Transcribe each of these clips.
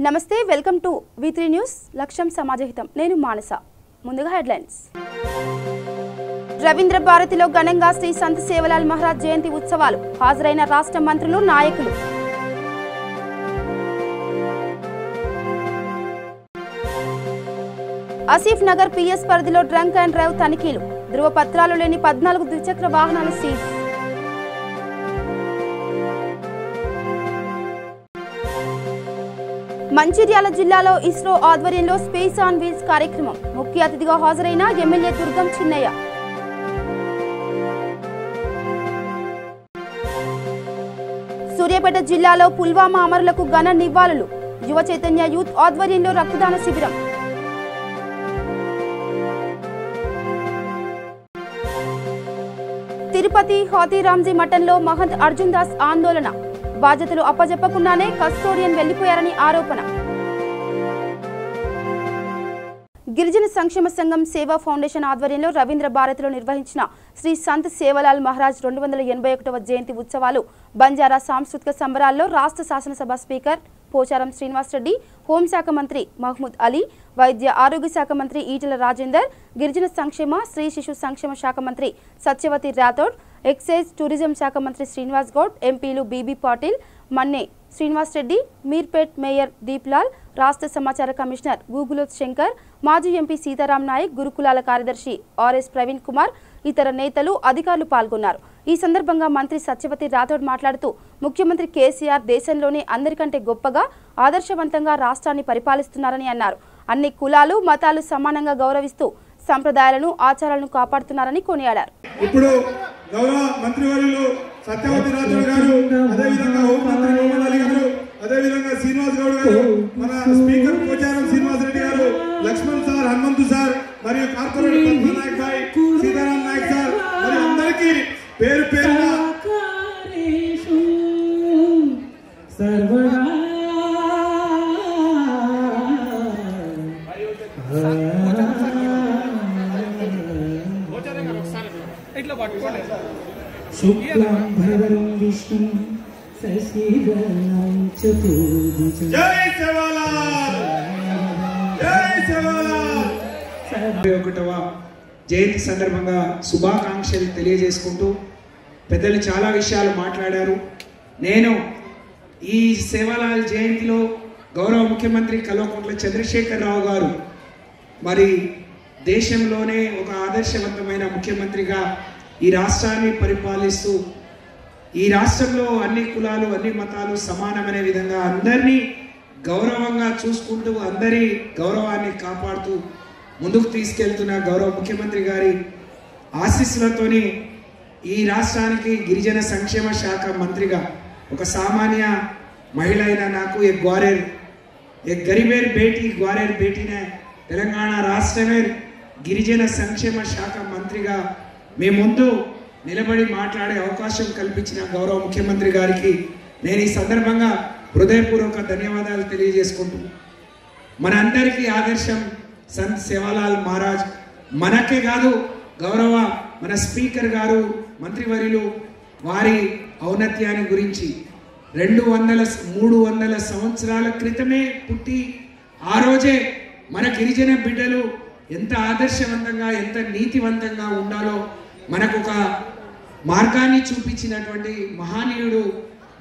నమస్తే, welcome to V3 news. లక్ష్యం సమాజహితం. నేను మానస. ముందుగా హెడ్లైన్స్. రవీంద్ర భారతిలో ఘనంగా శ్రీ సంత్ సేవలాల్ మహారాజ్ జయంతి ఉత్సవాలు. హాజరైన రాష్ట్ర మంత్రులు, నాయకులు. ఆసిఫ్ నగర్ పిఎస్ పరిధిలో డ్రంక్ అండ్ డ్రైవ్ తనిఖీలు. ధృవపత్రాలు లేని 14 ద్విచక్ర వాహనాలు సీజ్. మంచిర్యాల జిల్లాలో ఇస్రో ఆధ్వర్యంలో స్పేస్ ఆన్ వీల్స్ కార్యక్రమం. ముఖ్య అతిథిగా హాజరైన ఎమ్మెల్యే దుర్గం చిన్నయ్య. సూర్యాపేట జిల్లాలో పుల్వామా అమరులకు ఘన నివాళులు. యువ చైతన్య యూత్ ఆధ్వర్యంలో రక్తదాన శిబిరం. తిరుపతి హాతీరాంజీ మఠంలో మహంత్ అర్జున్ దాస్ ఆందోళన. బాధ్యతలు అప్పజెప్పకుండానే కస్టోడియన్ వెళ్లిపోయారని ఆరోపణ. గిరిజన సంక్షేమ సంఘం సేవా ఫౌండేషన్ ఆధ్వర్యంలో రవీంద్ర భారతిలో నిర్వహించిన శ్రీ సంత్ సేవలాల్ మహారాజ్ 281వ జయంతి ఉత్సవాలు బంజారా సాంస్కృతిక సంబరాల్లో రాష్ట్ర శాసనసభ స్పీకర్ పోచారం శ్రీనివాసరెడ్డి, హోంశాఖ మంత్రి మహమూద్ అలీ, వైద్య ఆరోగ్య శాఖ మంత్రి ఈటెల రాజేందర్, గిరిజన సంక్షేమ, స్త్రీ శిశు సంక్షేమ శాఖ మంత్రి సత్యవతి రాథోడ్, ఎక్సైజ్ టూరిజం శాఖ మంత్రి శ్రీనివాస్ గౌడ్, ఎంపీలు బీబీ పాటిల్, మన్నే శ్రీనివాసరెడ్డి, మీర్పేట్ మేయర్ దీప్లాల్, రాష్ట్ర సమాచార కమిషనర్ గూగులోత్ శంకర్, మాజీ ఎంపీ సీతారాం నాయక్, గురుకులాల కార్యదర్శి ఆర్ఎస్ ప్రవీణ్ కుమార్, ఇతర నేతలు, అధికారులు పాల్గొన్నారు. ఈ సందర్భంగా మంత్రి సత్యవతి రాథోడ్ మాట్లాడుతూ ముఖ్యమంత్రి కేసీఆర్ దేశంలోనే అందరికంటే గొప్పగా, ఆదర్శవంతంగా రాష్ట్రాన్ని పరిపాలిస్తున్నారని అన్నారు. అన్ని కులాలు, మతాలు సమానంగా గౌరవిస్తూ సంప్రదాయాలను, ఆచారాలను కాపాడుతున్నారని కొనియాడారు. ఇప్పుడు గౌరవ మంత్రివర్యులు సత్యవతి రాథోడ్ గారు, అదేవిధంగా హోంమంత్రి మహమూద్ అలీ గారు, అదేవిధంగా శ్రీనివాస్ గౌడ్ గారు, మన స్పీకర్ పోచారం శ్రీనివాసరెడ్డి గారు, లక్ష్మణ్ సార్, హనుమంతు సార్, మరియు కార్పొరేటర్ పద్మనాయక్ భాయ్, సీతారాం నాయక్ సార్, మరియు అందరికీ పేరు పేరున శుక్లాం భరధరం విష్ణుం శశివర్ణం చతుర్భుజం. జై సేవాలాల్, జై సేవాలాల్. 71వ జయంతి సందర్భంగా శుభాకాంక్షలు తెలియజేసుకుంటూ పెద్దలు చాలా విషయాలు మాట్లాడారు. నేను ఈ సేవాలాల్ జయంతిలో గౌరవ ముఖ్యమంత్రి కల్వకుంట్ల చంద్రశేఖరరావు గారు మరి దేశంలోనే ఒక ఆదర్శవంతమైన ముఖ్యమంత్రిగా ఈ రాష్ట్రాన్ని పరిపాలిస్తూ ఈ రాష్ట్రంలో అన్ని కులాలు, అన్ని మతాలు సమానమనే విధంగా అందరినీ గౌరవంగా చూసుకుంటూ అందరి గౌరవాన్ని కాపాడుతూ ముందుకు తీసుకెళ్తున్న గౌరవ ముఖ్యమంత్రి గారి ఆశీస్సులతోని ఈ రాష్ట్రానికి గిరిజన సంక్షేమ శాఖ మంత్రిగా ఒక సామాన్య మహిళ అయిన నాకు एक गरीबेर बेटी ग्वारेर बेटी ने तेलंगाणा राष्ट्र में गिरिजन संक्षेम शाख मंत्री मे मुंदु निलबడి మాట్లాడే అవకాశం కల్పించిన గౌరవ ముఖ్యమంత్రి గారికి నేను ఈ సందర్భంగా హృదయపూర్వక ధన్యవాదాలు తెలియజేసుకుంటూ మనందరికీ ఆదర్శం సంత్ సేవాలాల్ మహారాజ్ మనకే కాదు గౌరవ మన స్పీకర్ గారు మంత్రివర్యులు వారి ఔన్నత్యాన్ని గురించి 200-300 సంవత్సరాల క్రితమే పుట్టి ఆ రోజే మన గిరిజన బిడ్డలు ఎంత ఆదర్శవంతంగా ఎంత నీతివంతంగా ఉండాలో మనకు ఒక మార్గాన్ని చూపించినటువంటి మహానీయుడు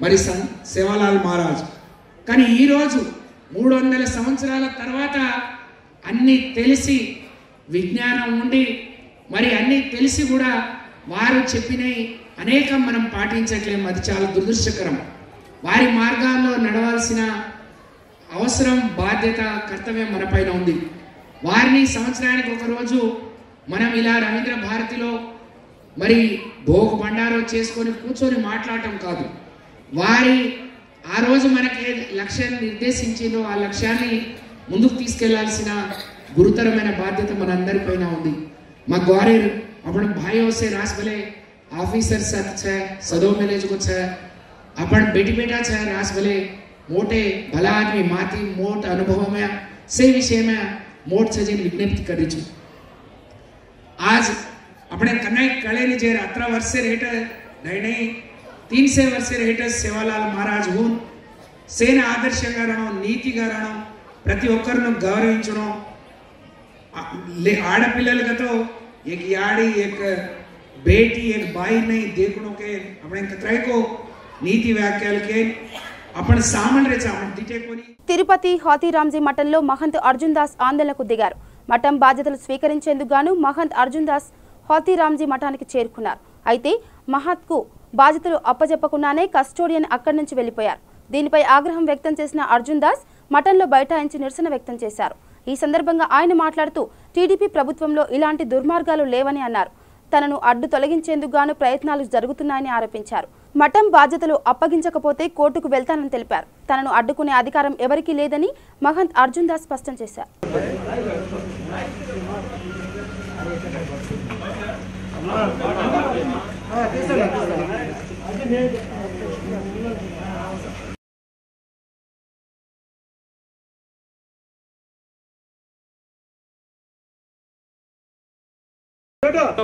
మరి సంత్ సేవాలాల్ మహారాజ్. కానీ ఈ రోజు 300 సంవత్సరాల తర్వాత అన్ని తెలిసి విజ్ఞానం ఉండి మరి అన్ని తెలిసి కూడా వారు చెప్పినవి అనేకం మనం పాటించట్లేము. అది చాలా దురదృష్టకరం. వారి మార్గాల్లో నడవాల్సిన అవసరం, బాధ్యత, కర్తవ్యం మనపైన ఉంది. వారిని సంవత్సరానికి ఒకరోజు మనం ఇలా రవీంద్ర భారతిలో మరి భోగ బండారో చేసుకొని కూర్చొని మాట్లాడటం కాదు. వారి ఆ రోజు మనకి లక్ష్యాన్ని నిర్దేశించిందో ఆ లక్ష్యాన్ని ముందుకు తీసుకెళ్లాల్సిన గురుతరమైన బాధ్యత మనందరిపైన ఉంది. మా గ్వారేర్ अपन भाइयों से रास भले ऑफिसर साथ छे सदो मिले जो छे अपन बेटी बेटा छे रास भले मोटे भला आदमी माती मोट अनुभव में से विषय में मोट सजीन विज्ञप्ति करी छू. आज अपने कन्नई कले ने जे 18 वर्ष से रेट नहीं 300 वर्ष से रेट सेवालाल महाराज हूँ సేన ఆదర్శంగా రావడం, నీతిగా రావడం, ప్రతి ఒక్కరిని గౌరవించడం, ఆడపిల్లలతో एक याड़ी एक बेटी एक भाई नहीं देखने के अपने कतराई को नीति व्याख्याल के अपन सामन रे सामन दिटे कोनी తిరుపతి హాతీరాంజీ మఠంలో మహంత్ అర్జున్ దాస్ ఆందోళనకు దిగారు. మఠం బాధ్యతలు స్వీకరించేందుకు గాను మహంత్ అర్జున్ దాస్ హాతీరాంజీ మఠానికి చేరుకున్నారు. అయితే మహంత్కు బాధ్యతలు అప్పజెప్పకుండానే కస్టోడియన్ అక్కడి నుంచి వెళ్లిపోయారు. దీనిపై ఆగ్రహం వ్యక్తం చేసిన అర్జున్ దాస్ మఠంలో బైఠాయించి నిరసన వ్యక్తం చేశారు. ఈ సందర్భంగా ఆయన మాట్లాడుతూ టీడీపీ ప్రభుత్వంలో ఇలాంటి దుర్మార్గాలు లేవని అన్నారు. తనను అడ్డు తొలగించేందుకు గాను ప్రయత్నాలు జరుగుతున్నాయని ఆరోపించారు. మఠం బాధ్యతలు అప్పగించకపోతే కోర్టుకు వెళ్తానని తెలిపారు. తనను అడ్డుకునే అధికారం ఎవరికీ లేదని మహంత్ అర్జున్ దాస్ స్పష్టం చేశారు.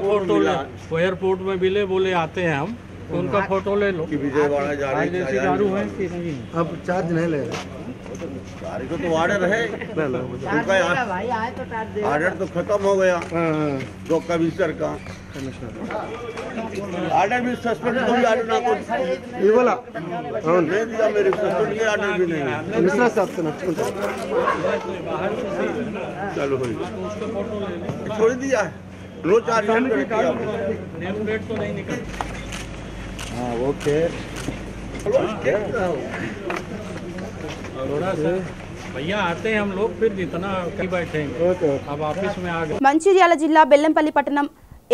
फोटो एयरपोर्ट में मिले, बोले आते हैं हम, तो उनका फोटो ले लो। विजयवाड़ा जा रहे जैसी दारू है कि नहीं? अब चार्ज नहीं ले रहे। गाड़ी को तो ऑर्डर है, उनका ऑर्डर तो खत्म हो गया। जो कमिश्नर का ऑर्डर भी सस्पेंड को भी ऑर्डर ना को ये बोला नहीं दिया, मेरे सस्पेंड के ऑर्डर भी नहीं है। मिश्रा साहब से नचकुंत चलो छोड़ दिया है, रोज चार्ज नेम प्लेट तो नहीं निकल। हाँ ओके थोड़ा सा भैया आते हैं हम लोग, फिर जितना कहीं बैठेंगे। अब ऑफिस में आ गए। మంచిర్యాల జిల్లా బెల్లంపల్లి పట్టణం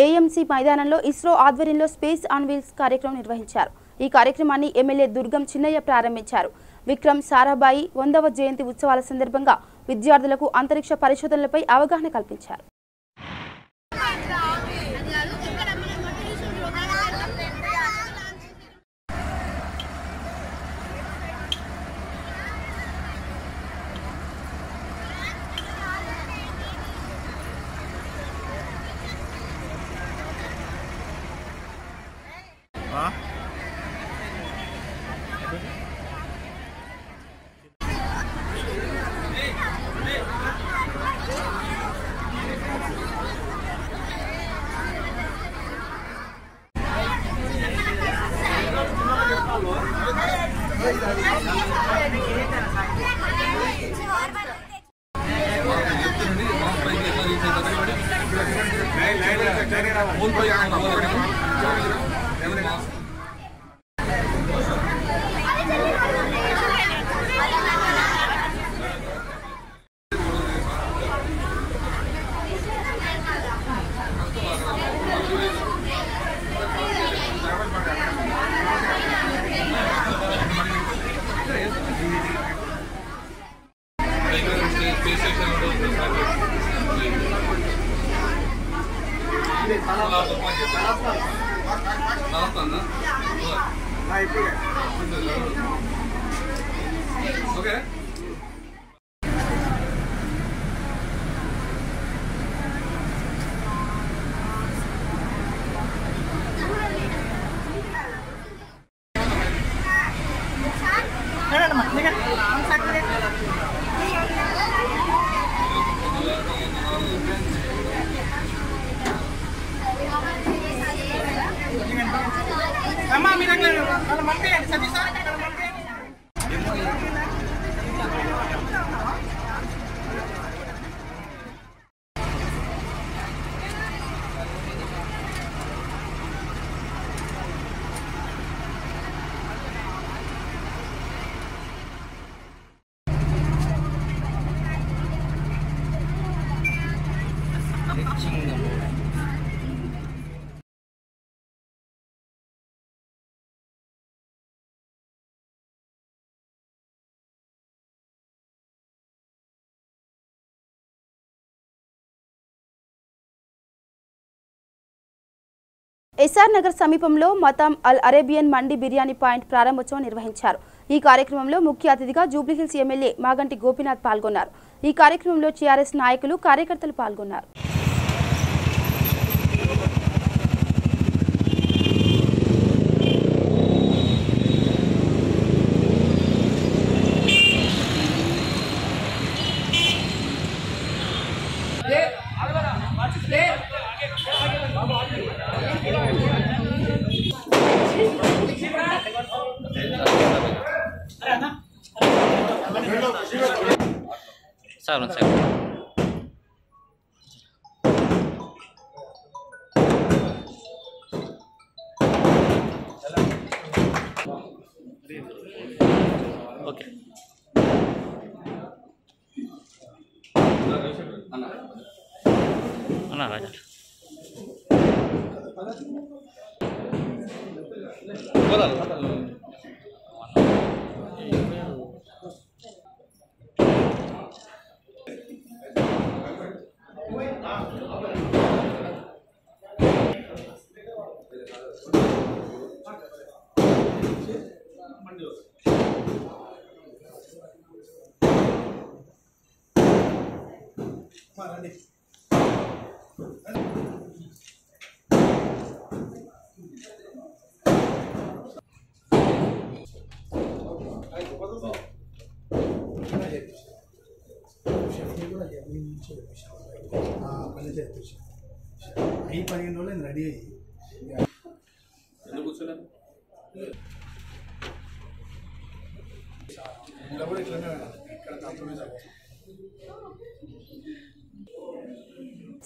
ఏఎంసీ మైదానంలో ఇస్రో ఆధ్వర్యంలో స్పేస్ ఆన్ వీల్స్ కార్యక్రమం నిర్వహించారు. ఈ కార్యక్రమాన్ని ఎమ్మెల్యే దుర్గం చిన్నయ్య ప్రారంభించారు. విక్రమ్ సారాభాయి 100వ జయంతి ఉత్సవాల సందర్భంగా విద్యార్థులకు అంతరిక్ష పరిశోధనలపై అవగాహన కల్పించారు. Okay. ఎస్ఆర్ నగర్ సమీపంలో మతాం అల్ అరేబియన్ మండి బిర్యానీ పాయింట్ ప్రారంభోత్సవం నిర్వహించారు. ఈ కార్యక్రమంలో ముఖ్య అతిథిగా జూబ్లీహిల్స్ ఎమ్మెల్యే మాగంటి గోపీనాథ్ పాల్గొన్నారు. ఈ కార్యక్రమంలో టీఆర్ఎస్ నాయకులు కార్యకర్తలు పాల్గొన్నారు. Sir one second. ఓకే అన్నా రాజా అయ్యి 15 రోజులు రెడీ అయ్యి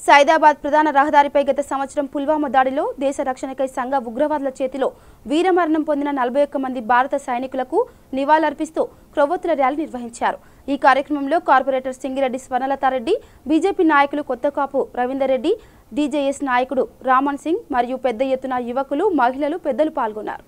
సైదాబాద్ ప్రధాన రహదారిపై గత సంవత్సరం పుల్వామా దాడిలో దేశ రక్షణకై సంఘ ఉగ్రవాదుల చేతిలో వీరమరణం పొందిన 41 మంది భారత సైనికులకు నివాళులర్పిస్తూ క్రొవ్వొత్తుల ర్యాలీ నిర్వహించారు. ఈ కార్యక్రమంలో కార్పొరేటర్ సింగిరెడ్డి స్వర్ణలతారెడ్డి, బీజేపీ నాయకులు కొత్తకాపు రవీందర్ రెడ్డి, డీజేఎస్ నాయకుడు రామన్ సింగ్ మరియు పెద్ద ఎత్తున యువకులు, మహిళలు, పెద్దలు పాల్గొన్నారు.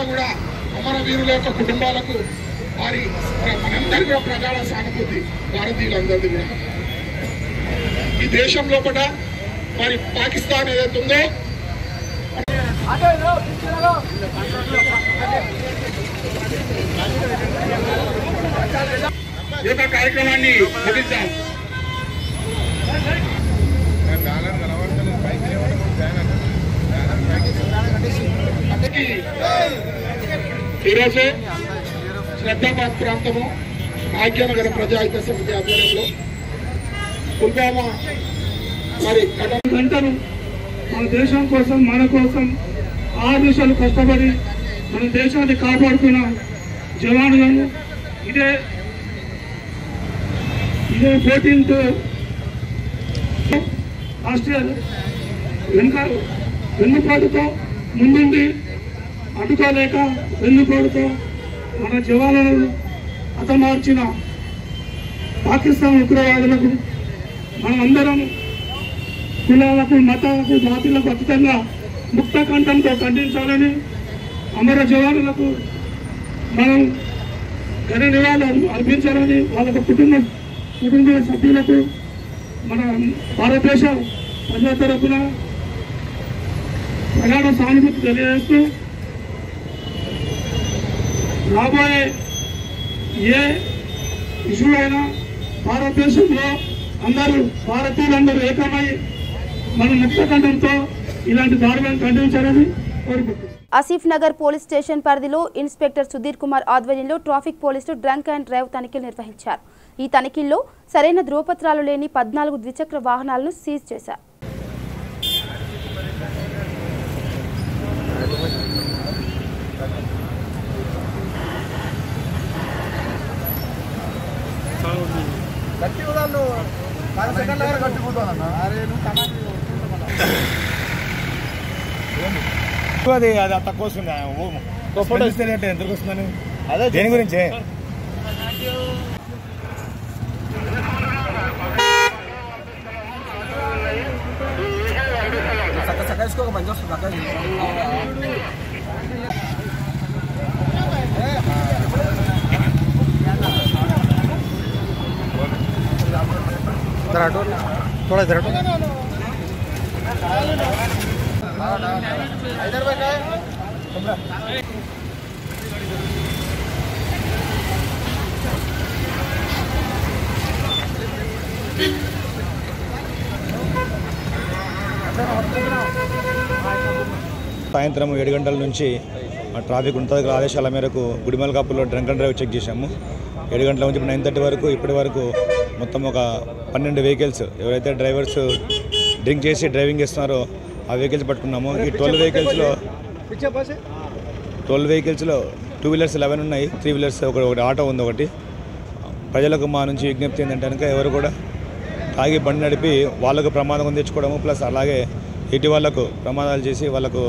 కూడా అమరవీరుల యొక్క కుటుంబాలకు వారి మనందరి కూడా ప్రగాఢ సానుభూతి భారతీయులందరిది కూడా. ఈ దేశం లోపల మరి పాకిస్తాన్ ఏదైతే ఉందో ఈ యొక్క కార్యక్రమాన్ని ముగిద్దాం. ఈరోజు శ్రద్ధాబాద్ ప్రాంతము భాగ్యనగర ప్రజాహిత సమితి ఆధ్వర్యంలో పుల్వామా మరి గంటలు మన దేశం కోసం, మన కోసం 6 నిమిషాలు కష్టపడి మన దేశాన్ని కాపాడుతున్న జవానులను ఇదే 14th ఆస్ట్రేలియా వెన్నుపాటుతో ముందుండి అడ్డుకోలేక వెన్నుపోటుతో మన జవానులను హతమార్చిన పాకిస్తాన్ ఉగ్రవాదులకు మనమందరం కులాలకు, మతాలకు, జాతులకు అతీతంగా ముక్త కంఠంతో ఖండించాలని, అమర జవానులకు మనం ఘన నివాళులు అర్పించాలని, వాళ్ళ కుటుంబ సభ్యులకు మన భారతదేశ ప్రజల తరపున ప్రగాఢ సానుభూతి తెలియజేస్తూ రాబోయే ఏ ఇష్యూ అయినా భారతదేశంలో అందరూ భారతీయులందరూ ఏకమై మన ముక్త కంఠంతో ఇలాంటి దాడులను ఖండించాలని కోరుకుంటున్నాం. ఆసిఫ్ నగర్ పోలీస్ స్టేషన్ పరిధిలో ఇన్స్పెక్టర్ సుధీర్ కుమార్ ఆధ్వర్యంలో ట్రాఫిక్ పోలీసులు డ్రంక్ అండ్ డ్రైవ్ తనిఖీలు నిర్వహించారు. ఈ తనిఖీల్లో సరైన ధ్రువపత్రాలు లేని 14 ద్విచక్ర వాహనాలను సీజ్ చేశారు. అది తక్కువ వస్తుంది. ఫోటో ఇస్తే ఎంతకు వస్తుందని అదే దేని గురించి సకాసుకోక మంచి వస్తుంది. थोड़ा इधर సాయంత్రం 7 గంటల నుంచి ట్రాఫిక్ ఉన్నతాధికారుల ఆదేశాల మేరకు గుడిమల్కాపూర్లో డ్రంక్ అండ్ డ్రైవ్ చెక్ చేశాము. 7 గంటల నుంచి 9:30 వరకు ఇప్పటి వరకు మొత్తం ఒక 12 వెహికల్స్ ఎవరైతే డ్రైవర్స్ డ్రింక్ చేసి డ్రైవింగ్ చేస్తున్నారో ఆ వెహికల్స్ పట్టుకున్నాము. ఈ 12 వెహికల్స్లో 2 వీలర్స్ 11 ఉన్నాయి, 3 వీలర్స్ ఒకటి ఆటో ఉంది ఒకటి. ప్రజలకు మా నుంచి విజ్ఞప్తి ఏంటంటే కనుక ఎవరు కూడా తాగి బండి నడిపి వాళ్ళకు ప్రమాదం తెచ్చుకోవడము ప్లస్ అలాగే ఇటు వాళ్ళకు ప్రమాదాలు చేసి వాళ్ళకు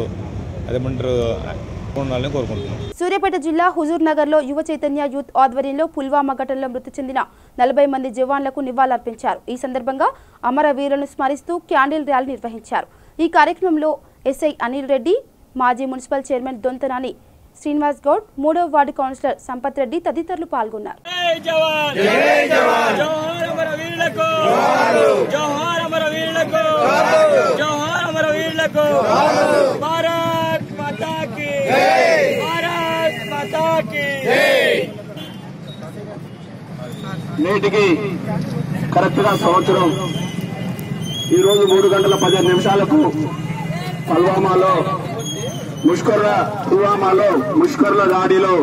అదేమంటారు ఉండాలని కోరుకుంటున్నాం. సూర్యాపేట జిల్లా హుజూర్ నగర్లో యువ చైతన్య యూత్ ఆధ్వర్యంలో పుల్వామా ఘటనలో మృతి చెందిన 40 మంది జవాన్లకు నివాళులర్పించారు. ఈ సందర్భంగా అమరవీరులను స్మరిస్తూ క్యాండిల్ ర్యాలీ నిర్వహించారు. ఈ కార్యక్రమంలో ఎస్ఐ అనిల్ రెడ్డి, మాజీ మున్సిపల్ చైర్మన్ దొంతనాని శ్రీనివాస్ గౌడ్, 3వ వార్డు కౌన్సిలర్ సంపత్ రెడ్డి తదితరులు పాల్గొన్నారు. నేటికి కరెక్ట్గా సంవత్సరం ఈరోజు 3:15 పుల్వామాలో ముష్కర్ల దాడిలో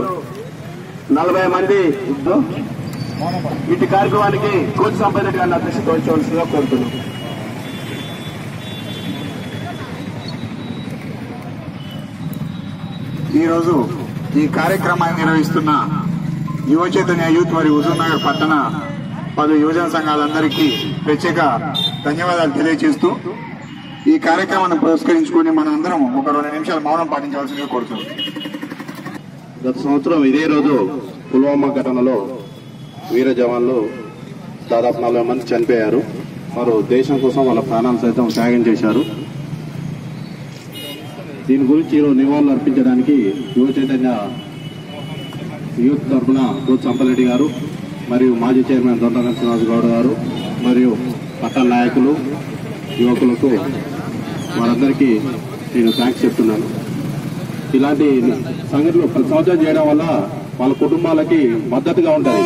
40 మంది ఇటు కార్యక్రమానికి కోచ్ సంపద గారిని అధ్యక్షత వహించవలసిందిగా కోరుతున్నాం. ఈరోజు ఈ కార్యక్రమాన్ని నిర్వహిస్తున్న యువ చైతన్య యూత్ మరియు హుజూర్ నగర్ పట్టణ 10 యువజన సంఘాలందరికీ ప్రత్యేక ధన్యవాదాలు తెలియజేస్తూ ఈ కార్యక్రమాన్ని పురస్కరించుకుని మనం అందరం ఒక 2 నిమిషాలు మౌనం పాటించవలసిందిగా కోరుతున్నాం. గత సంవత్సరం ఇదే రోజు పుల్వామా ఘటనలో వీర జవాన్లు దాదాపు 40 మంది చనిపోయారు. వారు దేశం కోసం వాళ్ళ ప్రాణాలు సైతం త్యాగం చేశారు. దీని గురించి ఈరోజు నివాళులు అర్పించడానికి యువ చైతన్య యూత్ తరఫున కోచ్ సంపరెడ్డి గారు మరియు మాజీ చైర్మన్ దొంతనాని శ్రీనివాస్ గౌడ్ గారు మరియు పట్టణ నాయకులు యువకులకు వారందరికీ నేను థ్యాంక్స్ చెప్తున్నాను. ఇలాంటి సంఘటనలు ప్రతి సంవత్సరం చేయడం వల్ల వాళ్ళ కుటుంబాలకి మద్దతుగా ఉంటుంది,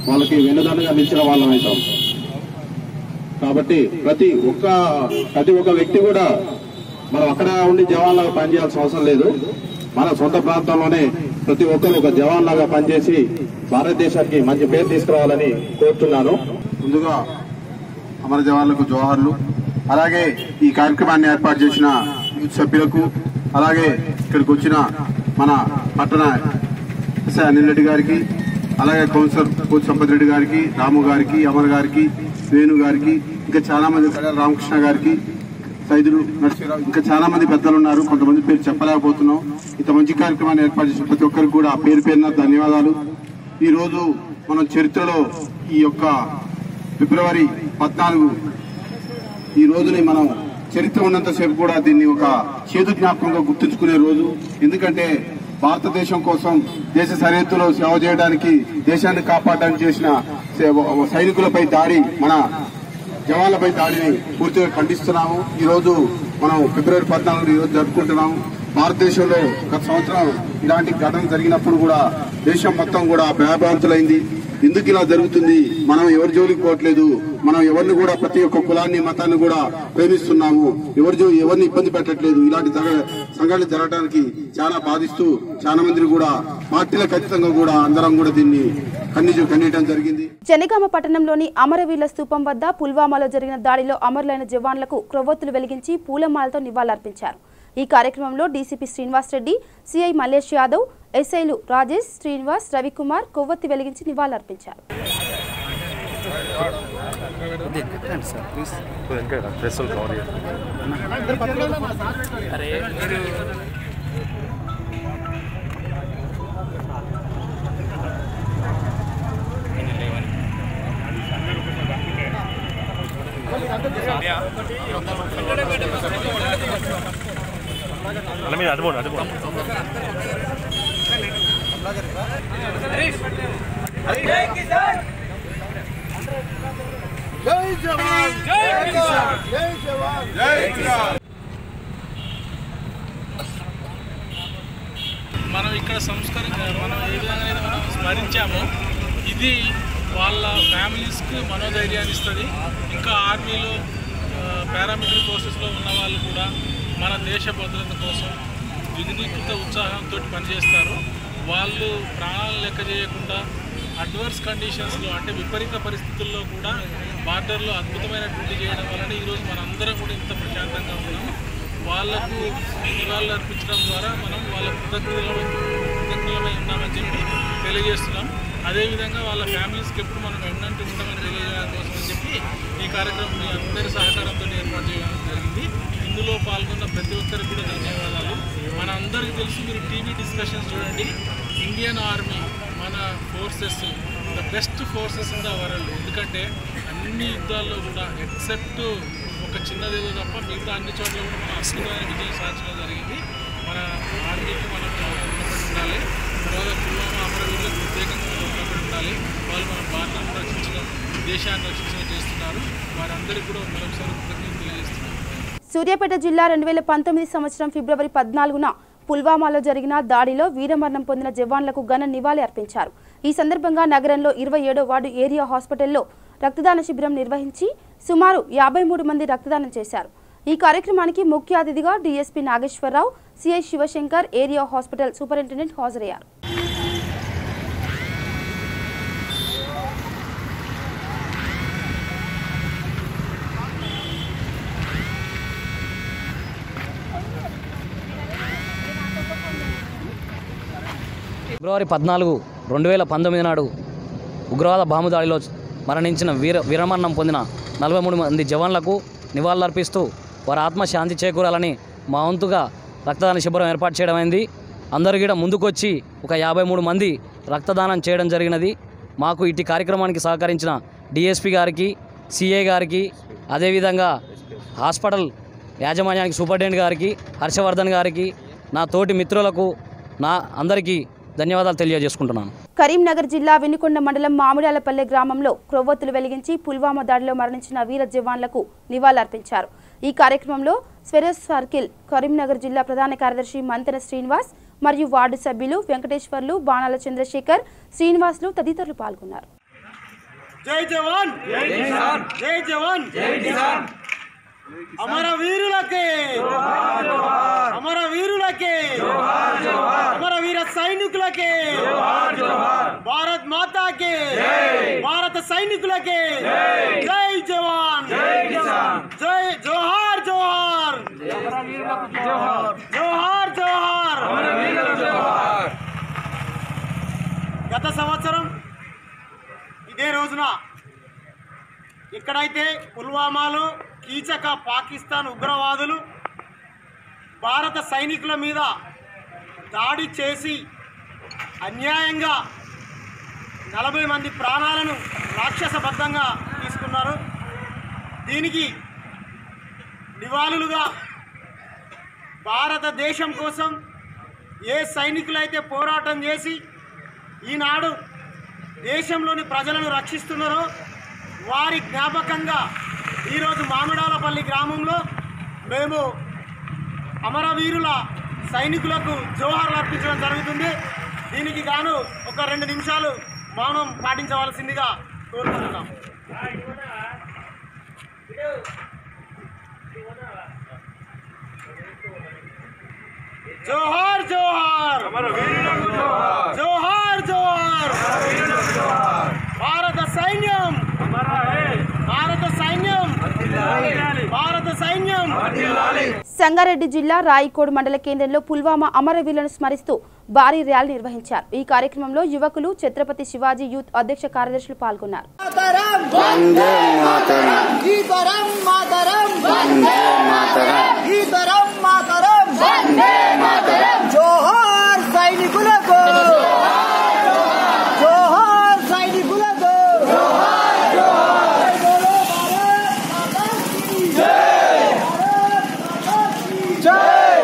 వాళ్ళకి వెన్నుదన్నుగా నిలిచిన వాళ్ళం అవుతాం. కాబట్టి ప్రతి ఒక్క వ్యక్తి కూడా మనం అక్కడ ఉండి జవాన్లాగా పనిచేయాల్సిన అవసరం లేదు. మన సొంత ప్రాంతంలోనే ప్రతి ఒక్కరు ఒక జవాన్ లాగా పనిచేసి భారతదేశానికి మంచి పేరు తీసుకురావాలని కోరుతున్నాను. ముందుగా అమర జవాన్లకు జోహార్లు. అలాగే ఈ కార్యక్రమాన్ని ఏర్పాటు చేసిన యూత్ సభ్యులకు, అలాగే ఇక్కడికి వచ్చిన మన పట్టణ ఎస్ఐ అనిల్ రెడ్డి గారికి, అలాగే కౌన్సిలర్ కోచ్ సంపత్ రెడ్డి గారికి, రాము గారికి, అమర్ గారికి, వేణు గారికి, ఇంకా చాలా మంది రామకృష్ణ గారికి, సైదులు నరసింహరావు, ఇంకా చాలా మంది పెద్దలు ఉన్నారు. కొంతమంది పేరు చెప్పలేకపోతున్నాం. ఇంత మంచి కార్యక్రమాన్ని ఏర్పాటు చేసిన ప్రతి ఒక్కరికి కూడా పేరు పేరున ధన్యవాదాలు. ఈ రోజు మనం చరిత్రలో ఈ యొక్క ఫిబ్రవరి 14 ఈ రోజుని మనం చరిత్ర ఉన్నంతసేపు కూడా దీన్ని ఒక చేదు జ్ఞాపకంగా గుర్తుంచుకునే రోజు. ఎందుకంటే భారతదేశం కోసం దేశ సరిహద్దులో సేవ చేయడానికి, దేశాన్ని కాపాడడానికి చేసిన సైనికులపై దాడి, మన జవాన్లపై దాడిని పూర్తిగా ఖండిస్తున్నాము. ఈ రోజు మనం ఫిబ్రవరి 14 ఈ రోజు జరుపుకుంటున్నాము. భారతదేశంలో గత సంవత్సరం ఇలాంటి ఘటన జరిగినప్పుడు కూడా దేశం మొత్తం కూడా భయభ్రాంతులైంది. ఎందుకు ఇలా జరుగుతుంది, మనం ఎవరి జోలికి పోవట్లేదు, మనం ఎవరిని కూడా ప్రతి ఒక్క కులాన్ని మతాన్ని కూడా ప్రేమిస్తున్నాము, ఎవరిని ఇబ్బంది పెట్టట్లేదు. ఇలాంటి సంఘటనలు జరగడానికి చాలా బాధిస్తూ చాలా మందిని కూడా పార్టీలకు ఖచ్చితంగా కూడా అందరం కూడా దీన్ని ఖండించడం జరిగింది. జనగామ పట్టణంలోని అమరవీరుల స్తూపం వద్ద పుల్వామాలో జరిగిన దాడిలో అమరులైన జవాన్లకు క్రొవ్వొత్తులు వెలిగించి పూలమాలతో నివాళులర్పించారు. ఈ కార్యక్రమంలో డీసీపీ శ్రీనివాస్ రెడ్డి, సిఐ మల్లేష్ యాదవ్, ఎస్ఐలు రాజేష్, శ్రీనివాస్, రవికుమార్ కొవ్వొత్తి వెలిగించి నివాళులర్పించారు. మనం ఇక్కడ మనం ఏ విధంగా మనం స్మరించామో ఇది వాళ్ళ ఫ్యామిలీస్కి మనోధైర్యాన్ని ఇస్తుంది. ఇంకా ఆర్మీలో పారామిలిటరీ ఫోర్సెస్లో ఉన్న వాళ్ళు కూడా మన దేశ భద్రత కోసం విఘ్నీకృత ఉత్సాహంతో పనిచేస్తారు. వాళ్ళు ప్రాణాలను లెక్క చేయకుండా అడ్వర్స్ కండిషన్స్లో అంటే విపరీత పరిస్థితుల్లో కూడా బార్డర్లో అద్భుతమైన డ్యూటీ చేయడం వలన ఈరోజు మనందరం కూడా ఇంత ప్రశాంతంగా ఉన్నాం. వాళ్లకు నివాళులు అర్పించడం ద్వారా మనం వాళ్ళ కృతజ్ఞతలమై ఉన్నామని చెప్పి తెలియజేస్తున్నాం. అదేవిధంగా వాళ్ళ ఫ్యామిలీస్కి ఎప్పుడు మనం ఎన్నంటూ ఉంటామని తెలియజేయడం కోసం అని చెప్పి ఈ కార్యక్రమం మీ అందరి సహకారంతో ఏర్పాటు చేయడం జరిగింది. ఇందులో పాల్గొన్న ప్రతి ఒక్కరికి కూడా ధన్యవాదాలు. మన అందరికీ తెలుసు, మీరు టీవీ డిస్కషన్స్ చూడండి, ఇండియన్ ఆర్మీ మన forces the best forces in the world. ఎందుకంటే అన్ని యుద్ధాల్లో కూడా ఎక్సెప్ట్ ఒక చిన్నదేదో తప్ప మిగతా అన్ని చోట్ల కూడా మనం అద్భుతమైన విజయం సాధించడం జరిగింది. మన ఆర్మీకి మనం రుణపడి ఉండాలి. తర్వాత పుల్వామా అమరవీరులకు ప్రత్యేకంగా రుణపడి ఉండాలి. వాళ్ళు మన భారతాన్ని రక్షించడం, దేశాన్ని రక్షించడం చేస్తున్నారు. వారందరికీ కూడా మరొకసారి కృతజ్ఞతలు తెలియజేస్తున్నారు. సూర్యాపేట జిల్లా 2019 సంవత్సరం ఫిబ్రవరి 14న పుల్వామాలో జరిగిన దాడిలో వీరమరణం పొందిన జవాన్లకు ఘన నివాళి అర్పించారు. ఈ సందర్భంగా నగరంలో 27వ వార్డు ఏరియా హాస్పిటల్లో రక్తదాన శిబిరం నిర్వహించి సుమారు 53 మంది రక్తదానం చేశారు. ఈ కార్యక్రమానికి ముఖ్య అతిథిగా DSP Nageswara Rao, CI Sivashankar, area hospital superintendent హాజరయ్యారు. ఫిబ్రవరి 14, 2019 నాడు ఉగ్రవాద బాంబు దాడిలో మరణించిన వీరమరణం పొందిన 43 మంది జవాన్లకు నివాళులర్పిస్తూ వారి ఆత్మశాంతి చేకూరాలని మా వంతుగా రక్తదాన శిబిరం ఏర్పాటు చేయడమైంది. అందరూ కూడా ముందుకొచ్చి ఒక 53 మంది రక్తదానం చేయడం జరిగినది. మాకు ఇటు కార్యక్రమానికి సహకరించిన డిఎస్పీ గారికి, సిఐ గారికి, అదేవిధంగా హాస్పిటల్ యాజమాన్యానికి సూపరింటెండెంట్ గారికి, హర్షవర్ధన్ గారికి, నా తోటి మిత్రులకు, నా అందరికీ ధన్యవాదాలు తెలియజేసుకుంటున్నాను. కరీంనగర్ జిల్లా వినుకొండ మండలం మామిడాలపల్లె గ్రామంలో క్రొవ్వొత్తులు వెలిగించి పుల్వామా దాడిలో మరణించిన వీర జవాన్లకు నివాళులర్పించారు. ఈ కార్యక్రమంలో స్వెరస్ సర్కిల్ కరీంనగర్ జిల్లా ప్రధాన కార్యదర్శి మంతెన శ్రీనివాస్ మరియు వార్డు సభ్యులు వెంకటేశ్వర్లు, బాణాల చంద్రశేఖర్, శ్రీనివాసులు తదితరులు పాల్గొన్నారు. జై జవాన్, జై కిసాన్, జై జవాన్, జై కిసాన్. అమర వీరులకే జోహార్ జోహార్, అమర వీరులకే జోహార్ జోహార్, అమర వీర సైనికులకే జోహార్ జోహార్, భారత్ మాతాకే జై, భారత సైనికులకే జై, జై జవాన్, జై కిసాన్, జై జోహార్ జోహార్, అమర వీరులకు జోహార్ జోహార్ జోహార్, అమర వీరులకు జోహార్. గత సంవత్సరం ఇదే రోజున ఎక్కడైతే పుల్వామాలో కీచక పాకిస్తాన్ ఉగ్రవాదులు భారత సైనికుల మీద దాడి చేసి అన్యాయంగా 40 మంది ప్రాణాలను రాక్షసబద్ధంగా తీసుకున్నారు. దీనికి నివాళులుగా భారతదేశం కోసం ఏ సైనికులైతే పోరాటం చేసి ఈనాడు దేశంలోని ప్రజలను రక్షిస్తున్నారో వారి జ్ఞాపకంగా ఈరోజు మామిడాలపల్లి గ్రామంలో మేము అమరవీరుల సైనికులకు జోహార్లు అర్పించడం జరుగుతుంది. దీనికి గాను ఒక 2 నిమిషాలు మౌనం పాటించవలసిందిగా కోరుకుంటున్నాం. జోహార్ జోహార్, జోహార్ జోహార్, భారత సైన్యం, భారత సైన్యం, భారత సైన్యం. సంగారెడ్డి జిల్లా రాయికోడ్ మండల కేంద్రంలో పుల్వామా అమరవీరులను స్మరిస్తూ భారీ ర్యాలీ నిర్వహించారు. ఈ కార్యక్రమంలో యువకులు, ఛత్రపతి శివాజీ యూత్ అధ్యక్ష కార్యదర్శులు పాల్గొన్నారు. జోహార్ సైనికులకు, జోహార్ సైనికులకు, జోహార్ జోహార్, జై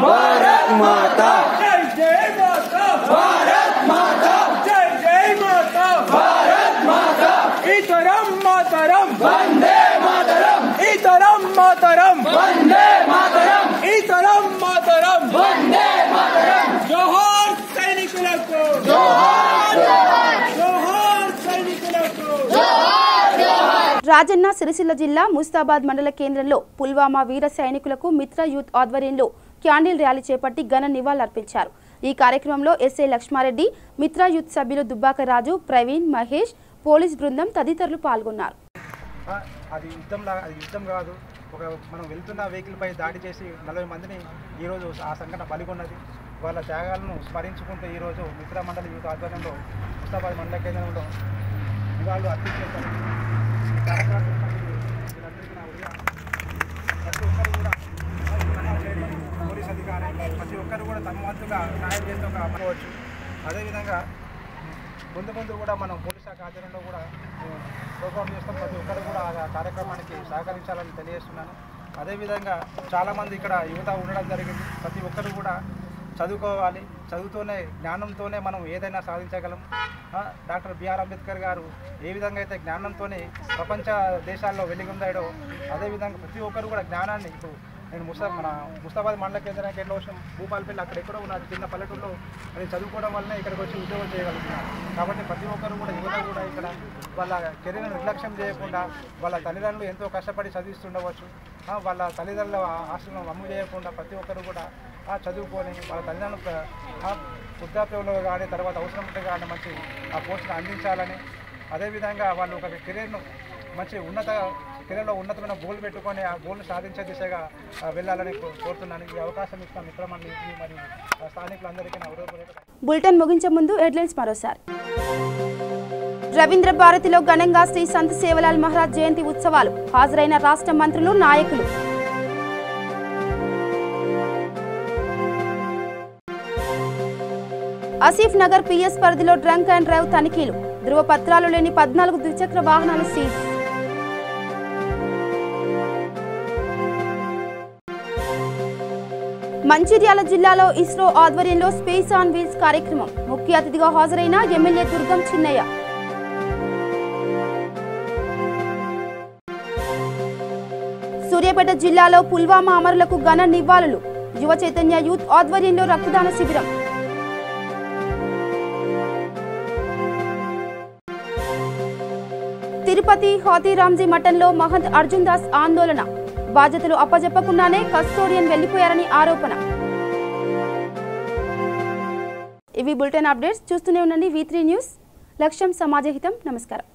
భారత్ మాతా, జై జై మాతా, భారత్ మాతా, జై జై మాతా, భారత్ మాతా, ఇతరం మాతరం, వందే మాతరం, ఇతరం మాతరం, వందే మాతరం, ఇతరం మాతరం, వందే మాతరం. జోహార్ సైనికులకు, జోహార్ జోహార్, జోహార్ సైనికులకు, జోహార్ జోహార్, రాజన్న సిరిసిల్ల జిల్లా ముస్తాబాద్ మండల కేంద్రంలో పుల్వామా వీర సైనికులకు మిత్ర యూత్ ఆధ్వర్యంలో క్యాండిల్ ర్యాలీ చేపట్టి ఘన నివాళులర్పించారు. ఈ కార్యక్రమంలో ఎస్ఐ లక్ష్మారెడ్డి, మిత్ర యూత్ సభ్యులు దుబ్బాక రాజు, ప్రవీణ్, మహేష్, పోలీస్ బృందం తదితరులు పాల్గొన్నారు. అది యుద్ధం కాదు. మనం వెళ్తున్న వెహికల్ పై దాడి చేసి 40 మందిని ఈరోజు ఆ సంఘటన బలిగొన్నది. వాళ్ళ త్యాగాలను స్మరించుకుంటూ ఈరోజు మిత్ర మండల యూత్ ఆధ్వర్యంలో ముస్తాబాద్ మండల కేంద్రంలో నివాళులు అర్పించేస్తారు. ఈ కార్యక్రమం ప్రతి ఒక్కరు కూడా పోలీస్ అధికారులు ప్రతి ఒక్కరు కూడా తమ వంతుగా న్యాయం చేస్తూ అమ్మవచ్చు. అదేవిధంగా ముందు కూడా మనం పోలీస్ శాఖ ఆధ్వర్యంలో కూడా ప్రోగ్రామ్ చేస్తాం. ప్రతి ఒక్కరు కూడా ఆ కార్యక్రమానికి సహకరించాలని తెలియజేస్తున్నాను. అదేవిధంగా చాలామంది ఇక్కడ యువత ఉండడం జరిగింది. ప్రతి ఒక్కరు కూడా చదువుకోవాలి. చదువుతోనే జ్ఞానంతోనే మనం ఏదైనా సాధించగలం. డాక్టర్ బిఆర్ అంబేద్కర్ గారు ఏ విధంగా అయితే జ్ఞానంతోనే ప్రపంచ దేశాల్లో వెలిగొందాడో అదేవిధంగా ప్రతి ఒక్కరు కూడా జ్ఞానాన్ని ఇప్పుడు నేను ముస్తాబాద్ మండల కేంద్రానికి ఎన్నో వచ్చిన భూపాలపల్లి అక్కడ ఎక్కడో ఉన్న చిన్న పల్లెటూరులో అది చదువుకోవడం వల్లనే ఇక్కడికి వచ్చి ఉద్యోగం చేయగలుగుతున్నారు. కాబట్టి ప్రతి ఒక్కరు కూడా యువత కూడా ఇక్కడ వాళ్ళ కెరీర్ను నిర్లక్ష్యం చేయకుండా వాళ్ళ తల్లిదండ్రులు ఎంతో కష్టపడి చదివిస్తుండవచ్చు. వాళ్ళ తల్లిదండ్రుల ఆశలను అమ్ము చేయకుండా ప్రతి ఒక్కరు కూడా చదువుకొని వాళ్ళ తల్లిదండ్రులు వృద్ధాప్యంలో కానీ తర్వాత అవసరం ఉంటే కానీ మంచి ఆ పోస్టును అందించాలని, అదేవిధంగా వాళ్ళు ఒక కెరీర్ను మంచి కెరీర్లో ఉన్నతమైన గోల్ పెట్టుకొని ఆ గోల్ను సాధించే దిశగా వెళ్ళాలని కోరుతున్నాను. ఈ అవకాశం ఇస్తాం మిత్రమండలికి మరియు స్థానికులందరికీ నా హృదయపూర్వక. బులెటిన్ ముగించే ముందు హెడ్లైన్స్ మరోసారి. రవీంద్ర భారతిలో ఘనంగా శ్రీ సంత్ సేవలాల్ మహారాజ్ జయంతి ఉత్సవాలు. హాజరైన రాష్ట్ర మంత్రులు, నాయకులు. ఆసిఫ్ నగర్ పిఎస్ పరిధిలో డ్రంక్ అండ్ డ్రైవ్ తనిఖీలు. ధృవపత్రాలు లేని 14 ద్విచక్ర వాహనాలు సీజ్. మంచిర్యాల జిల్లాలో ఇస్రో ఆధ్వర్యంలో స్పేస్ ఆన్ వీల్స్ కార్యక్రమం. ముఖ్య అతిథిగా హాజరైన ఎమ్మెల్యే దుర్గం చిన్నయ్య. సూర్యాపేట జిల్లాలో పుల్వామా అమరులకు ఘన నివాళులు. యువ చైతన్య యూత్ ఆధ్వర్యంలో రక్తదాన శిబిరం. తిరుపతి హాతీరాంజీ మఠంలో మహంత్ అర్జున్ దాస్ ఆందోళన. బాధ్యతలు అప్పజెప్పకుండానే కస్టోడియన్ వెళ్లిపోయారని ఆరోపణ. ఇవి బులెటిన్ అప్డేట్స్. చూస్తూనే ఉండండి V3 న్యూస్. లక్ష్యం సమాజహితం. నమస్కారం.